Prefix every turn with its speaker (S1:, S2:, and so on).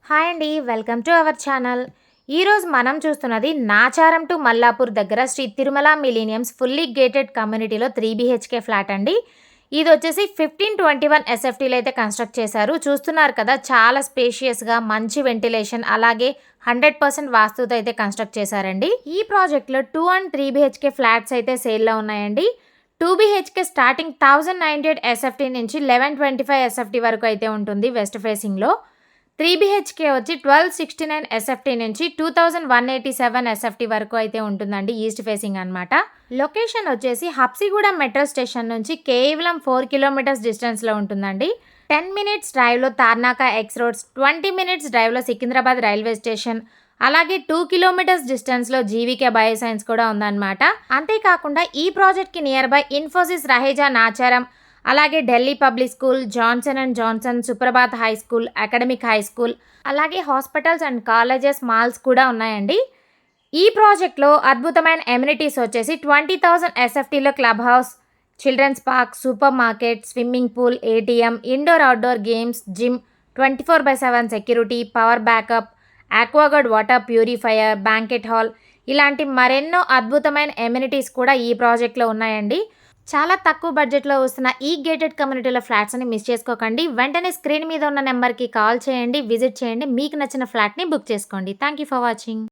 S1: Hi అండి, welcome to our channel. ఈరోజు మనం చూస్తున్నది నాచారం టు మల్లాపూర్ దగ్గర శ్రీ తిరుమల మిలీనియమ్స్ ఫుల్లీ గేటెడ్ కమ్యూనిటీలో 3 BHK ఫ్లాట్ అండి. ఇది వచ్చేసి 1521 SFTలో అయితే కన్స్ట్రక్ట్ చేశారు. చూస్తున్నారు కదా, చాలా స్పేషియస్గా మంచి వెంటిలేషన్ అలాగే 100% వాస్తుతో అయితే కన్స్ట్రక్ట్ చేశారండి. ఈ ప్రాజెక్ట్లో 2 and 3 BHK ఫ్లాట్స్ అయితే సేల్లో ఉన్నాయండి. 2 BHK స్టార్టింగ్ 1098 SFT నుంచి 1125 SFT వరకు అయితే ఉంటుంది వెస్ట్ ఫేసింగ్లో. 3 BHK వచ్చి 1269 SFT నుంచి 2187 SFT వరకు అయితే ఉంటుందండి, ఈస్ట్ ఫేసింగ్ అనమాట. లొకేషన్ వచ్చేసి హబ్సిగూడ మెట్రో స్టేషన్ నుంచి కేవలం 4 కిలోమీటర్స్ డిస్టెన్స్లో ఉంటుందండి. 10 minutes డ్రైవ్లో తార్నాక ఎక్స్ రోడ్స్, 20 minutes డ్రైవ్లో సికింద్రాబాద్ రైల్వే స్టేషన్, అలాగే 2 kilometers డిస్టెన్స్లో జీవీకే బయోసైన్స్ కూడా ఉందన్నమాట. అంతేకాకుండా ఈ ప్రాజెక్ట్కి near by Infosys Raheja Nacharam, అలాగే Delhi Public School, Johnson and Johnson, Suprabhat High School, Academic High School, అలాగే హాస్పిటల్స్ అండ్ కాలేజెస్, మాల్స్ కూడా ఉన్నాయండి. ఈ ప్రాజెక్ట్లో అద్భుతమైన ఎమ్యూనిటీస్ వచ్చేసి 20,000 SFTలో club house, children's park, super market, swimming pool, ATM, indoor outdoor games, gym, 24/7 security, power backup, Aquaguard water purifier, banquet hall, ఇలాంటి మరెన్నో అద్భుతమైన ఎమ్యూనిటీస్ కూడా ఈ ప్రాజెక్ట్లో ఉన్నాయండి. చాలా తక్కువ బడ్జెట్లో వస్తున్న ఈ గేటెడ్ కమ్యూనిటీలో ఫ్లాట్స్ని మిస్ చేసుకోకండి. వెంటనే స్క్రీన్ మీద ఉన్న నెంబర్కి కాల్ చేయండి, విజిట్ చేయండి, మీకు నచ్చిన ఫ్లాట్ని బుక్ చేసుకోండి. Thank you for watching.